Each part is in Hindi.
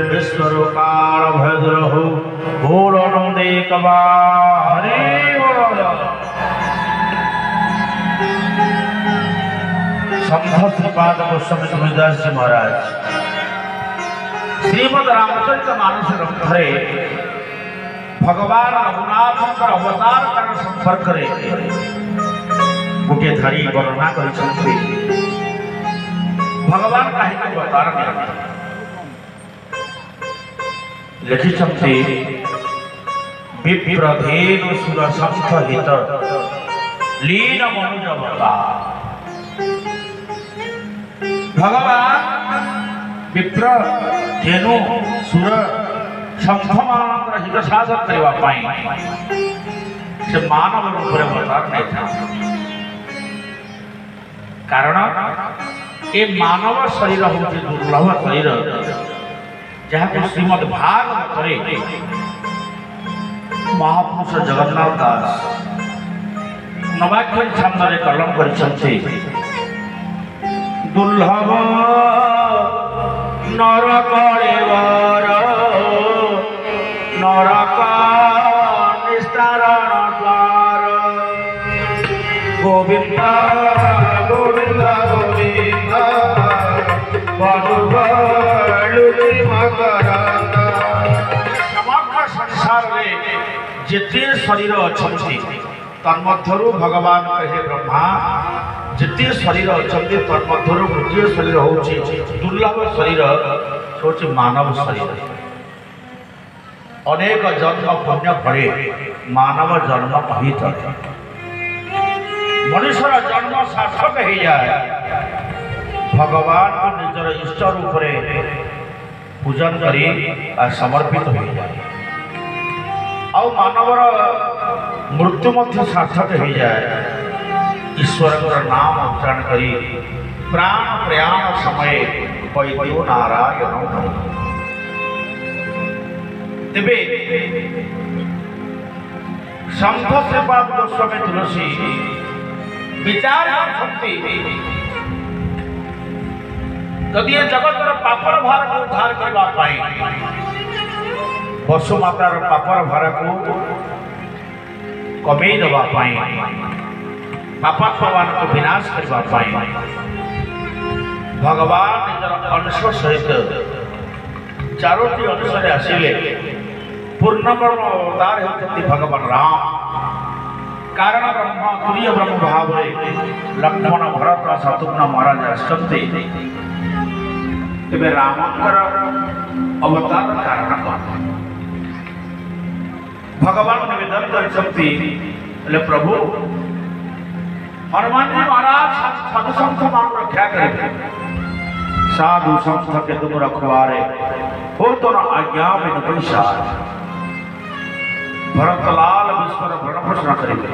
विश्वरूपाल भद्रहु भूरणो देखवा हरे संत श्रीपाद गोस्वामी तुलसीदास जी महाराज श्रीमद रामचरित मानस ग्रंथरे भगवान रघुनाथ अवतार कर संपर्क गोटे धारी वर्णना कर भगवान कहीं अवतार लिखिछन्ति विप्रधेनु सुरसंख हित लीन मनुज अवतार। भगवान विप्र धेनु सुर संख मानकर हित साधन करबा पाई से मानव रूप रे अवतार नहीं था। कारण ए मानव शरीर होते दुर्लभ शरीर जहाँ श्रीमद भागवत महापुरुष जगन्नाथ दास नवाक्षरी छंदरे कलम करिसंते दुर्लभ नरक वर नरक निस्तारण द्वार गोविंद गोविंद गोविंद समग्र संसार में जिते शरीर अच्छे तन्मध्यरु भगवान कहे ब्रह्मा जिते शरीर अच्छे तन्मध्यरु गोटे शरीर होउछि दुर्लभ शरीर होउछि मानव शरीर। अनेक जन्म पुण्य फले मानव जन्म हित मनुष्यर जन्म सार्थक हो जाए भगवान को निजर इष्ट रूप में पूजन करी समर्पित हो जाए और मानवर मृत्यु मध्य सार्थक हो जाए ईश्वर नाम उच्चारण करी प्राण प्रयाण समय वैद्यो नारायण तेबे संत श्रीपाद गोस्वामी तुलसी विचार यदि ये जगत पापर भार को उद्धार करने वसुमातार पापर भार को कमे देवाई पापात्मान को विनाश करने भगवान निजर अंश सहित चारोटी अंश आसिले पूर्णब्रह्म अवतार होती भगवान राम कारण ब्रह्म तुरीय ब्रह्म भाव लक्ष्मण भरत शत्रुघ्न महाराज आसते तेरे रामकर अवतार कारण भगवान निवेदन कर प्रभु हनुमान जी महाराज साधु संत मान रक्षा करेंगे साधु संत के तुम रखवारे हो तो न आज्ञा में न पैसा भरतलाल विश्वर भरण करेंगे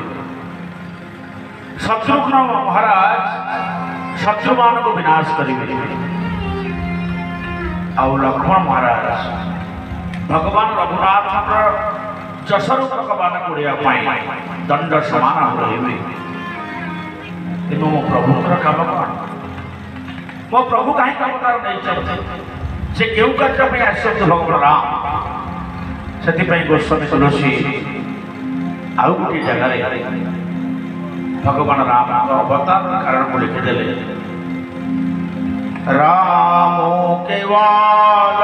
शत्रुघ्न महाराज शत्रुमान को विनाश करेंगे और लक्ष्मण महाराज भगवान रघुनाथ जसरू भगवान को दंड समान रही मो प्रभु कम कौन मो प्रभु कहीं अवतार नहीं चलते से क्यों कार्य में आसते भगवान राम से गोस्वामी तुलसी आउ गोटे जगह भगवान राम अवतार कारण को लिखिदेले राम केवल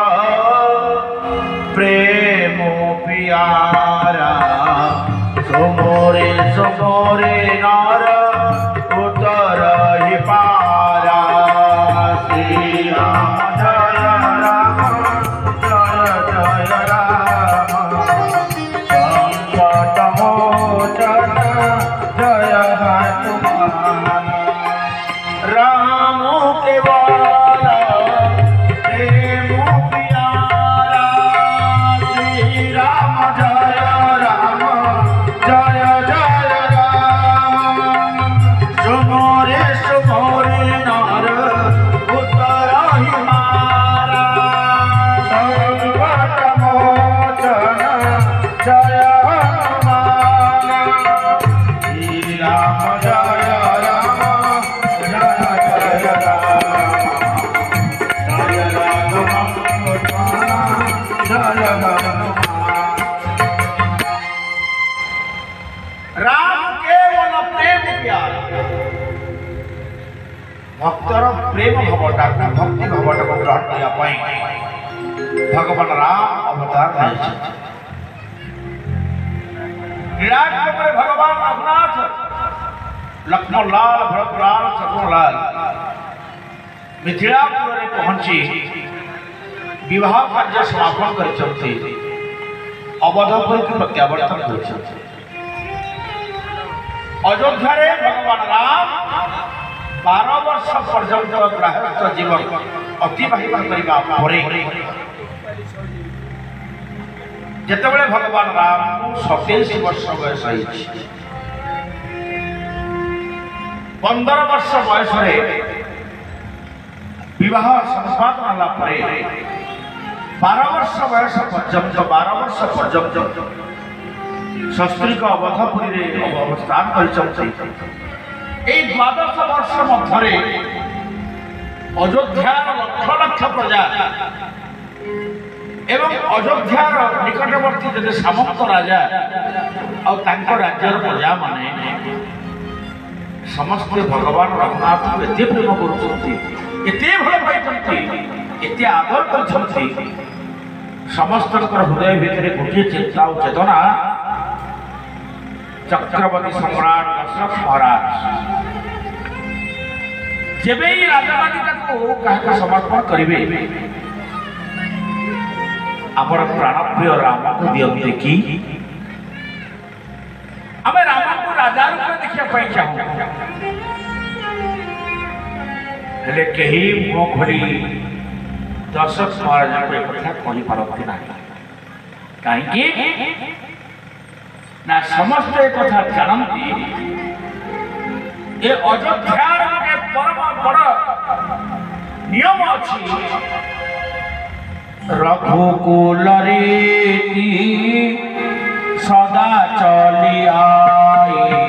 प्रेम प्यारा सोमोरे सोमोरे नार उतर ही पारा श्री राम जय राम जय जय राम संकट मोचन जय हनुमान राम केवल प्रेम प्यारा श्री राम जय राम जय जय राम सुमोरे सुमोरे नार उतर ही मारा संकट मोचन जय हनुमान श्री राम जय राम जय जय राम जय राम जय हनुमान राम केवल प्रेम प्यार भक्तर प्रेम भवटा भक्ति भवटा को ग्रहण करने भगवान राम अवतार विराट रूप भगवान रघुनाथ लक्ष्मण लाल भरत लाल शत्रुघ्न लाल मिथिलापुर में पहुंची विवाह कार्य समापन कर अवधपुर की प्रत्यावर्तन कर अयोध्या रे भगवान राम 12 वर्ष पर्यंत गृहस्थ जीवन अतिबाहित करने पर जितेबाला भगवान राम को 27 वर्ष बयस 15 वर्ष बयस विवाह संपादन लाभ 12 वर्ष बयस पर्यंत 12 वर्ष पर्यंत शस्त्रिक अवधपुरी अवस्थान कर 12 वर्ष मध्य अयोध्यार लक्ष लक्ष प्रजा एवं अयोध्यार निकटवर्ती जदि सामंत राजा और राज्यर प्रजा माने समस्त भगवान रघुनाथ को एत प्रेम करते भल पाई आदर कर समस्त हृदय भितर गोटे चिंता और चेतना चक्रवर्ती सम्राट दशरथ महाराज जब ही राजगादी समर्पण करेंगे आमर प्राणप्रिय राम को दिखते कि आम राम को राजा रूप देखा चाहूँ हेले कहीं मुह खोली दशरथ महाराज को एक कथा कही पारती ना कहीं ना समस्त एक कथा जानती ये अयोध्यार गोटे परम बड़ नियम अच्छी रघुकुल रीति सदा चली आई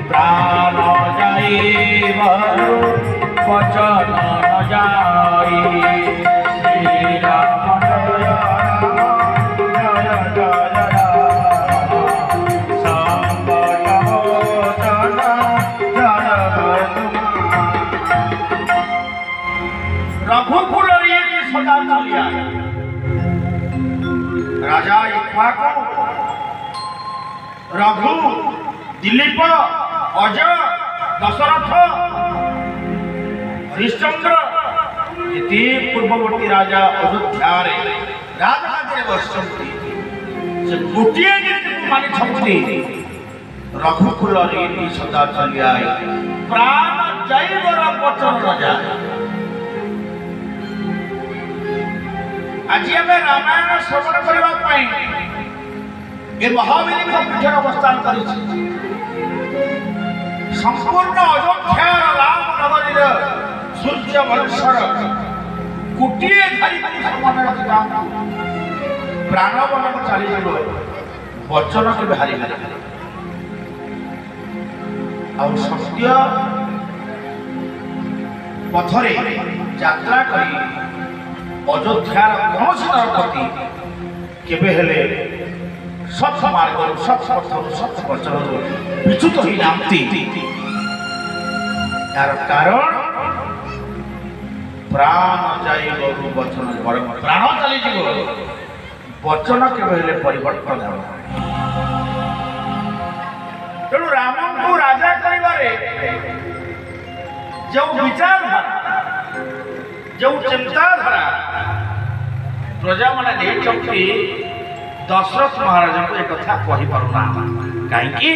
प्राण जाई वचन न जाई श्री राम जय रघुकुल रीति सदा चली आई राजा इक्ष्वाकु रघु दिलीप अजय दशरथ हरिश्चंद्र इति पूर्ववर्ती राजा अयोध्या राजराजे बसती से गोटे मानी छपती रघुकुल रीति सदा चली आई प्राण जैव वचन न जाए आज आम रामायण श्रवण करने महावीर पीठर अवस्थान कर संपूर्ण अयोध्या रामनगरी सूर्य वंशर गोटे धारी प्राणवन चली वचन के हारी सत्य पथरे यात्रा करी अयोध्यार कौन नरपति केबे हेले ସତ୍ ମାର୍ଗରୁ ସତ୍ ପଥରୁ ସତ୍ ବଚନରୁ ବିଚ୍ୟୁତ ହୋଇନାହାନ୍ତି। ଏହାର କାରଣ ପ୍ରାଣ ଯାଇଗରୁ ବଚନ ପ୍ରାଣ ଚାଲିଯିବ, ବଚନ କେବେ ହେଲେ ପରିବର୍ତ୍ତନ ହେବ। ତେଣୁ ରାମଙ୍କୁ ରାଜା କରିବାରେ ଯେଉଁ ବିଚାରଧାରା, ଯେଉଁ ଚିନ୍ତାଧାରା ପ୍ରଜାମାନେ ନେଇଛନ୍ତି, ଦଶରଥ ମହାରାଜଙ୍କୁ ଏକଥା କହିପାରୁନାହାନ୍ତି। କାହିଁକି?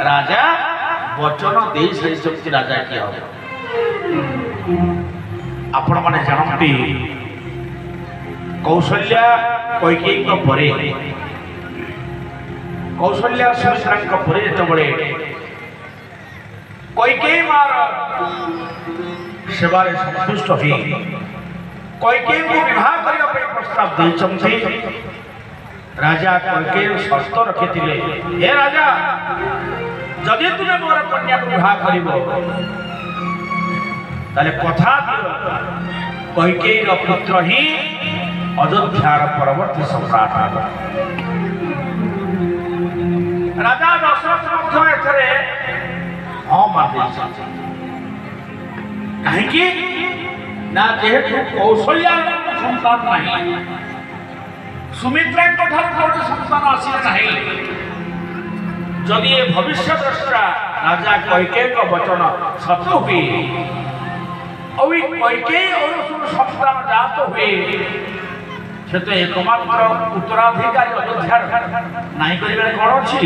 ରାଜା ବଚନ ଦେଇ ସାରିଛନ୍ତି ରାଜା କିଏ ହେବ। ଆପଣମାନେ ଜାଣନ୍ତି କୌଶଲ୍ୟା କୈକେୟୀଙ୍କ ପରେ, କୌଶଲ୍ୟା ସୁମିତ୍ରାଙ୍କ ପରେ ଯେତେବେଳେ କୈକେୟୀ ମାର ସେବାରେ ସନ୍ତୁଷ୍ଟ ହୋଇ କୈକେୟୀଙ୍କୁ ବିବାହ କରିବା ପାଇଁ ପ୍ରସ୍ତାବ ଦେଇଛନ୍ତି, ରାଜା କୈକେୟୀ ସର୍ତ୍ତ ରଖିଥିଲେ, ହେ ରାଜା, ଯଦି ତୁମେ ମୋର କନ୍ୟାକୁ ବିବାହ କରିବ ତାହେଲେ କଥା କୈକେୟୀର ପୁତ୍ର ହିଁ ଅଯୋଧ୍ୟାର ପରବର୍ତ୍ତୀ ସମ୍ରାଟ ହେବ। ରାଜା ଦଶରଥ ମଧ୍ୟ ଏଥିରେ ହଁ ମାନିଛନ୍ତି। କାହିଁକି ନା ଯେହେତୁ କୌଶଲ୍ୟାର ସନ୍ତାନ ନାହିଁ, ସୁମିତ୍ରାଙ୍କ ଠାରୁ କୌଣସି ସନ୍ତାନ ଆସିଲେ ନାହିଁ, ଯଦି ଏ ଭବିଷ୍ୟ ଦ୍ରଷ୍ଟା ରାଜା କୈକେୟୀଙ୍କ ବଚନ ସତ ହୁଏ ଆଉ ଏ କୈକେୟୀ ଅରୁଷରୁ ସନ୍ତାନ ଜାତ ହୁଏ, ସେ ତ ଏକମାତ୍ର ଉତ୍ତରାଧିକାରୀ ଅଯୋଧ୍ୟାର ନାହିଁ କରିବାରେ କ'ଣ ଅଛି।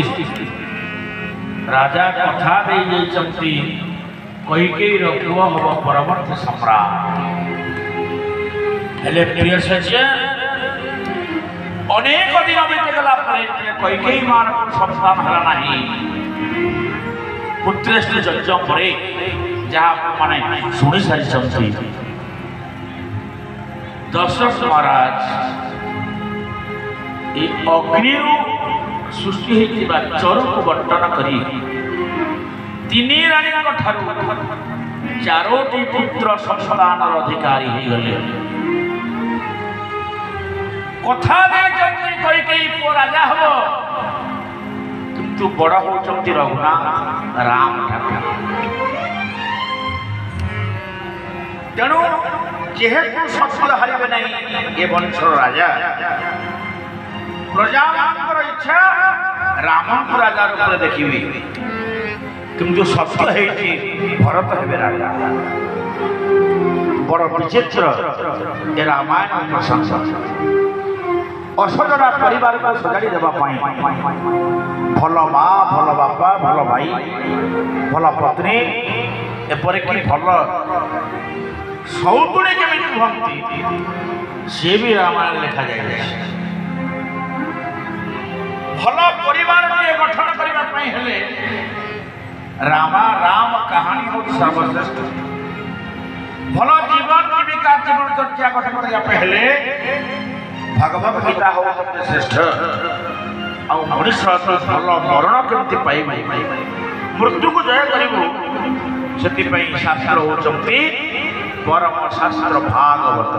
ରାଜା କଥା ଦେଇଯାଇଛନ୍ତି କୈକେୟୀର ପୁଅ ହେବ ପରବର୍ତ୍ତୀ ସମ୍ରାଟ। ହେଲେ ପ୍ରିୟ ସଜ୍ଜନ, ଅନେକ ଦିନ ବିତିଗଲା ପରେ କୈକେୟୀ ମାନଙ୍କୁ ସନ୍ତାନ ହେଲା ନାହିଁ। ପୁତ୍ରେଷ୍ଟି ଯଜ୍ଞ ପରେ ଯାହା ଆପଣମାନେ ଶୁଣି ସାରିଛନ୍ତି, ଦଶରଥ ମହାରାଜ এই ଅଗ୍ନିରୁ ସୃଷ୍ଟି ହୋଇଥିବା ଚରୁକୁ ବଣ୍ଟନ କରି ତିନି ରାଣୀଙ୍କ ଠାରୁ 4ଟି ପୁତ୍ର ସନ୍ତାନର ଅଧିକାରୀ ହୋଇଗଲେ। କଥା ଦେଇଛନ୍ତି କୈକେୟୀ ପୁଅ ରାଜା ହେବ, କିନ୍ତୁ ବଡ଼ ହେଉଛନ୍ତି ରଘୁନାଥ ରାମ ଠାକୁର। ତେଣୁ ଯେହେତୁ ସତ୍ୟ ହାରିବେ ନାହିଁ ଏ ବଂଶର ରାଜା, ପ୍ରଜାମାନଙ୍କର ଇଚ୍ଛା ରାମଙ୍କୁ ରାଜା ରୂପରେ ଦେଖିବେ, କିନ୍ତୁ ସତ୍ୟ ହେଇଛି ଭରତ ହେବେ ରାଜା। ବଡ଼ ବିଚିତ୍ର ଏ ରାମାୟଣ ପ୍ରଶଂସ। ଅସଜଡ଼ା ପରିବାରକୁ ସଜାଡ଼ି ଦେବା ପାଇଁ ଭଲ ମା, ଭଲ ବାପା, ଭଲ ଭାଇ, ଭଲ ପତ୍ନୀ, ଏପରିକି ଭଲ ସୌତୁଣୀ କେମିତି ହୁଅନ୍ତି ସେ ବି ରାମାୟଣ ଲେଖାଯାଇଛି। ଭଲ ପରିବାରଟିଏ ଗଠନ କରିବା ପାଇଁ ହେଲେ ରାମ କାହାଣୀ ହେଉଛି ସର୍ବଶ୍ରେଷ୍ଠ। ଭଲ ଜୀବନ ଜୀବିକା ଜୀବନଚର୍ଯ୍ୟା ଗଠନ କରିବା ପାଇଁ ହେଲେ ଭଗବତ ଗୀତା ହେଉଛନ୍ତି ଶ୍ରେଷ୍ଠ। ଆଉ ମଣିଷ ଭଲ ମରଣ କେମିତି ପାଇବ, ମୃତ୍ୟୁକୁ ଜୟ କରିବୁ, ସେଥିପାଇଁ ଶାସ୍ତ୍ର ହେଉଛନ୍ତି ପରମ ଶାସ୍ତ୍ର ଭାଗବତ।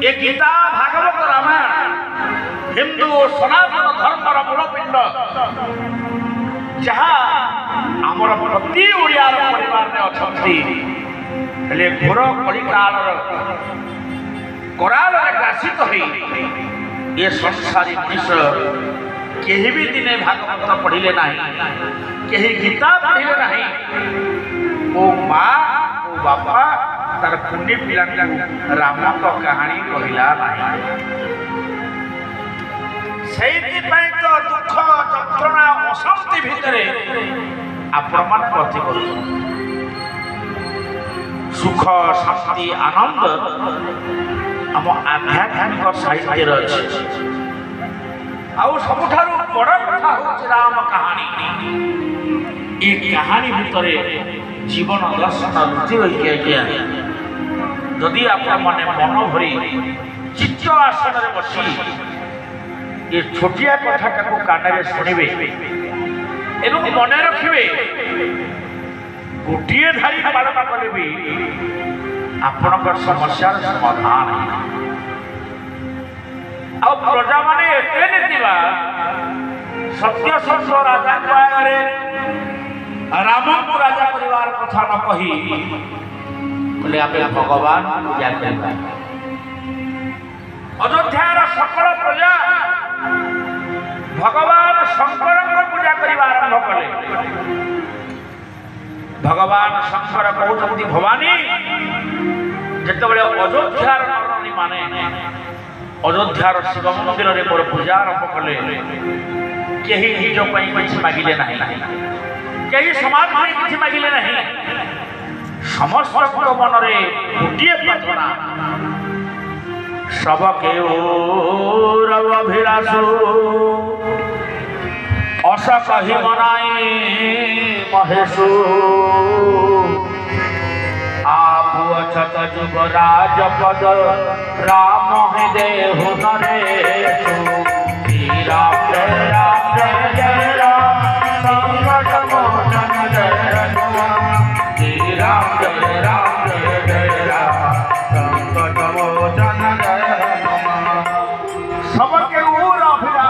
ଏ ଗୀତା ଭାଗବତ ରାମାୟଣ ହିନ୍ଦୁ ସନାତନ ଧର୍ମର ମୂଳପିଣ୍ଡ, ଯାହା ଆମର ପ୍ରତି ଓଡ଼ିଆର ପରିବାରରେ ଅଛନ୍ତି। ହେଲେ ଘୋର କଳିକାଳର କରାଳରେ ଗ୍ରାସିତ ହୋଇ ଏ ସଂସାରୀ ମଣିଷ କେହି ବି ଦିନେ ଭାଗବତ ପଢ଼ିଲେ ନାହିଁ, କେହି ଗୀତା ପଢ଼ିଲେ ନାହିଁ। ମୋ ମା, ମୋ ବାପା ତାର କୁନି ପିଲାଙ୍କୁ ରାମଙ୍କ କାହାଣୀ କହିଲା ନାହିଁ। ସେଇଥିପାଇଁ ତ ଦୁଃଖ, ଯନ୍ତ୍ରଣା, ଅଶାନ୍ତି ଭିତରେ ଆପଣମାନେ ଗତି କରୁଛନ୍ତି। ସୁଖ, ଶାନ୍ତି, ଆନନ୍ଦ ଆମ ଆଧ୍ୟାତ୍ମିକ ସାହିତ୍ୟରେ ଅଛି। ଆଉ ସବୁଠାରୁ ବଡ଼ କଥା ହେଉଛି ରାମ କାହାଣୀ। ଏ କାହାଣୀ ଭିତରେ ଜୀବନ ଦର୍ଶନ ଲୁଚି ରହିଛି। ଆଜ୍ଞା, ଯଦି ଆପଣମାନେ ମନ ଭରି ଚିତ୍ତ ଆସନରେ ବସି ଏ ଛୋଟିଆ କଥାଟାକୁ କାନରେ ଶୁଣିବେ ଏବଂ ମନେ ରଖିବେ, ଗୋଟିଏ ଧାରି ପାଳନ କଲେ ବି ଆପଣଙ୍କର ସମସ୍ୟାର ସମାଧାନ। ଆଉ ପ୍ରଜାମାନେ ଏତେ ନେତିବା ସତ୍ୟଶୋଷ ରାଜାଙ୍କ ଆଗରେ ରାମଙ୍କୁ ରାଜା କରିବାର କଥା ନ କହି ବୋଲେ ଆମେ ଭଗବାନ ପୂଜା କରିବା। ଅଯୋଧ୍ୟାର ସକଳ ପ୍ରଜା ଭଗବାନ ଶଙ୍କରଙ୍କ ପୂଜା କରିବା ଆରମ୍ଭ କଲେ। ଭଗବାନ ଶଙ୍କର କହୁଛନ୍ତି ଭବାନୀ ଯେତେବେଳେ ଅଯୋଧ୍ୟାର ନରନାରୀ ମାନେ ଅଯୋଧ୍ୟାର ଶିବ ମନ୍ଦିରରେ ମୋର ପୂଜା ଆରମ୍ଭ କଲେ କେହି ନିଜ ପାଇଁ କିଛି ମାଗିଲେ ନାହିଁ, କେହି ସମାଜ ପାଇଁ କିଛି ମାଗିଲେ ନାହିଁ। ସମସ୍ତଙ୍କ ମନରେ ଗୋଟିଏ ପ୍ରାର୍ଥନା ସବ କେଉର ଅଭିଳାଷୁ ଅସ କହି ମନାଇ ମହେଶୁ आपु अछत जुगराज पद राम हे देहु नरेशु राम जय राम संकट मोचन जय राम जय राम संकट मोचन जय